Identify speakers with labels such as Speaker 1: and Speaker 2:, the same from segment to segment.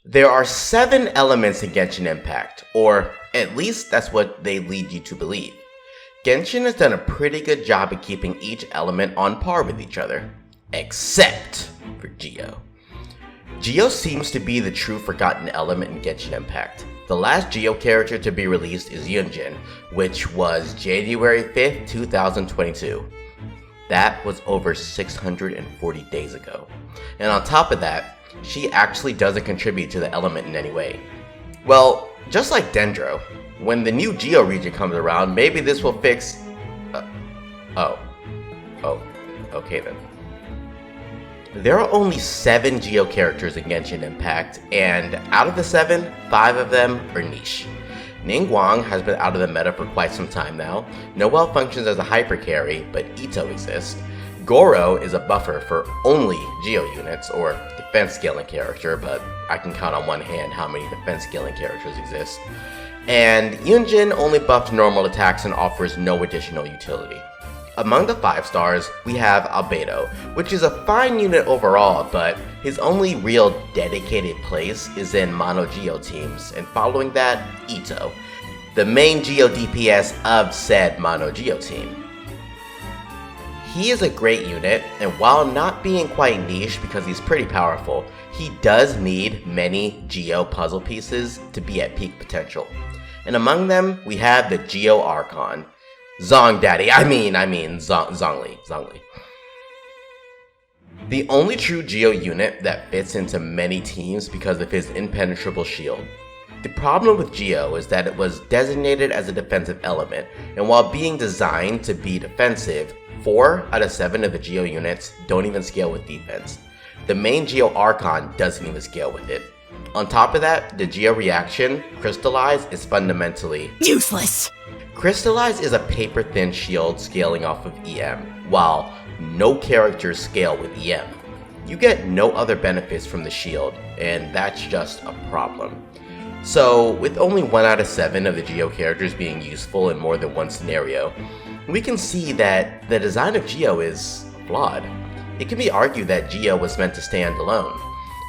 Speaker 1: There are 7 elements in Genshin Impact, or at least that's what they lead you to believe. Genshin has done a pretty good job of keeping each element on par with each other, except for Geo. Geo seems to be the true forgotten element in Genshin Impact. The last Geo character to be released is Yunjin, which was January 5th, 2022. That was over 640 days ago. And on top of that, she actually doesn't contribute to the element in any way. Well, just like Dendro, when the new Geo region comes around, maybe this will fix... okay then. There are only 7 Geo characters in Genshin Impact, and out of the 7, 5 of them are niche. Ningguang has been out of the meta for quite some time now. Noelle functions as a hyper carry, but Itto exists. Goro is a buffer for only Geo units, or defense scaling character, but I can count on one hand how many defense scaling characters exist. And Yunjin only buffs normal attacks and offers no additional utility. Among the 5 stars, we have Albedo, which is a fine unit overall, but his only real dedicated place is in mono Geo teams, and following that, Itto, the main Geo DPS of said mono Geo team. He is a great unit, and while not being quite niche because he's pretty powerful, he does need many Geo puzzle pieces to be at peak potential. And among them, we have the Geo Archon. Zongli. The only true Geo unit that fits into many teams because of his impenetrable shield. The problem with Geo is that it was designated as a defensive element, and while being designed to be defensive, 4 out of 7 of the Geo units don't even scale with defense. The main Geo Archon doesn't even scale with it. On top of that, the Geo reaction, Crystallize, is fundamentally
Speaker 2: useless.
Speaker 1: Crystallize is a paper-thin shield scaling off of EM, while no characters scale with EM. You get no other benefits from the shield, and that's just a problem. So, with only 1 out of 7 of the Geo characters being useful in more than one scenario, we can see that the design of Geo is flawed. It can be argued that Geo was meant to stand alone,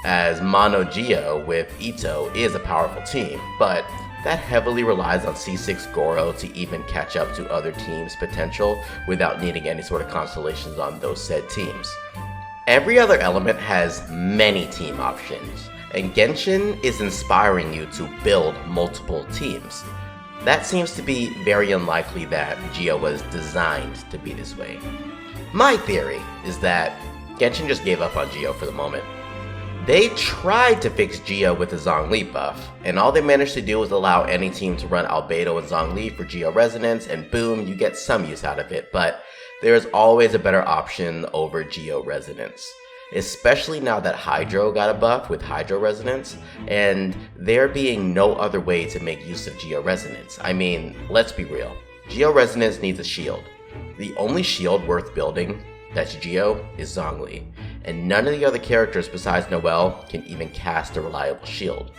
Speaker 1: as mono Geo with Itto is a powerful team, but that heavily relies on C6 Goro to even catch up to other teams' potential without needing any sort of constellations on those said teams. Every other element has many team options, and Genshin is inspiring you to build multiple teams. That seems to be very unlikely that Geo was designed to be this way. My theory is that Genshin just gave up on Geo for the moment. They tried to fix Geo with the Zhongli buff, and all they managed to do was allow any team to run Albedo and Zhongli for Geo Resonance, and boom, you get some use out of it, but there is always a better option over Geo Resonance. Especially now that Hydro got a buff with Hydro Resonance, and there being no other way to make use of Geo Resonance. I mean, let's be real, Geo Resonance needs a shield. The only shield worth building that's Geo is Zhongli, and none of the other characters besides Noelle can even cast a reliable shield.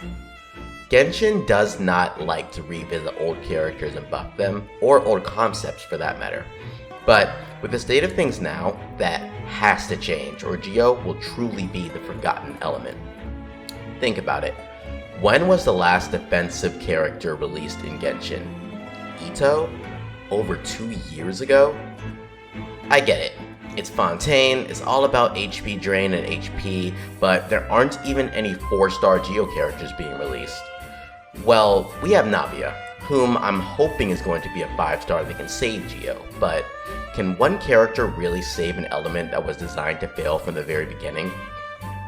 Speaker 1: Genshin does not like to revisit old characters and buff them, or old concepts for that matter. But with the state of things now, that has to change, or Geo will truly be the forgotten element. Think about it. When was the last defensive character released in Genshin? Itto? Over 2 years ago? I get it. It's Fontaine, it's all about HP drain and HP, but there aren't even any 4-star Geo characters being released. Well, we have Navia, whom I'm hoping is going to be a 5-star that can save Geo, but can one character really save an element that was designed to fail from the very beginning?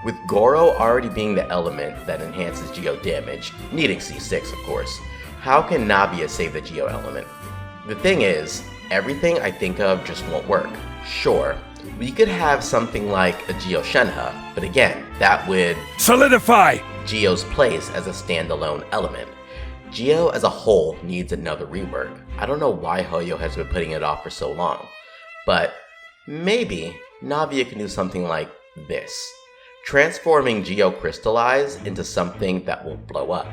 Speaker 1: With Goro already being the element that enhances Geo damage, needing C6 of course, how can Navia save the Geo element? The thing is, everything I think of just won't work. Sure, we could have something like a Geo Shenhe, but again, that would
Speaker 2: solidify
Speaker 1: Geo's place as a standalone element. Geo as a whole needs another rework. I don't know why Hoyo has been putting it off for so long, but maybe Navia can do something like this, transforming Geo Crystallize into something that will blow up.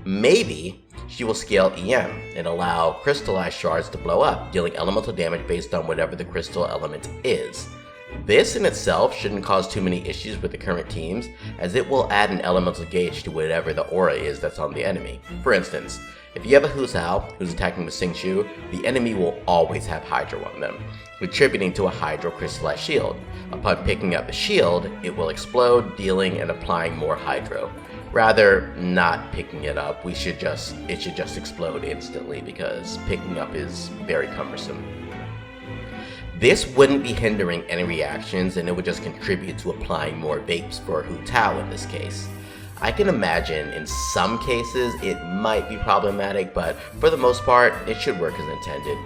Speaker 1: Maybe she will scale EM and allow crystallized shards to blow up, dealing elemental damage based on whatever the crystal element is. This in itself shouldn't cause too many issues with the current teams, as it will add an elemental gauge to whatever the aura is that's on the enemy. For instance, if you have a Hu Sao who's attacking with Xingqiu, the enemy will always have Hydro on them, contributing to a Hydro crystallized shield. Upon picking up the shield, it will explode, dealing and applying more Hydro. Rather, not picking it up, it should just explode instantly because picking up is very cumbersome. This wouldn't be hindering any reactions, and it would just contribute to applying more vapes for Hu Tao in this case. I can imagine in some cases it might be problematic, but for the most part, it should work as intended.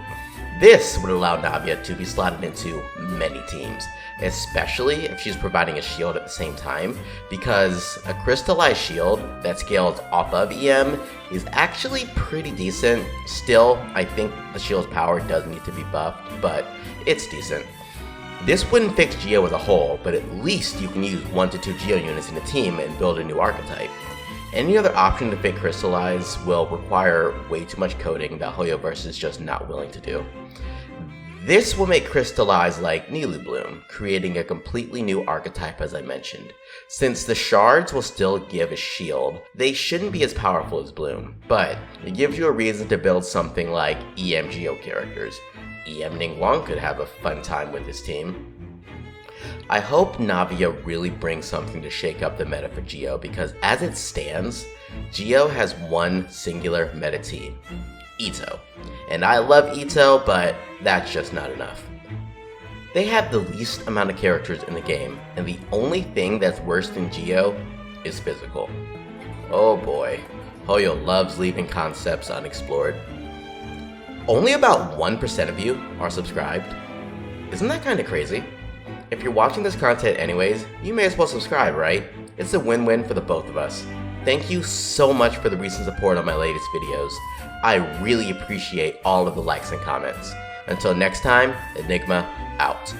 Speaker 1: This would allow Navia to be slotted into many teams, especially if she's providing a shield at the same time, because a crystallized shield that scales off of EM is actually pretty decent. Still, I think the shield's power does need to be buffed, but it's decent. This wouldn't fix Geo as a whole, but at least you can use 1 to 2 Geo units in a team and build a new archetype. Any other option to fit Crystallize will require way too much coding that Hoyoverse is just not willing to do. This will make Crystallize like Nilou Bloom, creating a completely new archetype as I mentioned. Since the shards will still give a shield, they shouldn't be as powerful as Bloom, but it gives you a reason to build something like EM Geo characters. EM Ningguang could have a fun time with his team. I hope Navia really brings something to shake up the meta for Geo, because as it stands, Geo has one singular meta team, Itto. And I love Itto, but that's just not enough. They have the least amount of characters in the game, and the only thing that's worse than Geo is physical. Oh boy, Hoyo loves leaving concepts unexplored. Only about 1% of you are subscribed. Isn't that kinda crazy? If you're watching this content anyways, you may as well subscribe, right? It's a win-win for the both of us. Thank you so much for the recent support on my latest videos. I really appreciate all of the likes and comments. Until next time, Enigma out.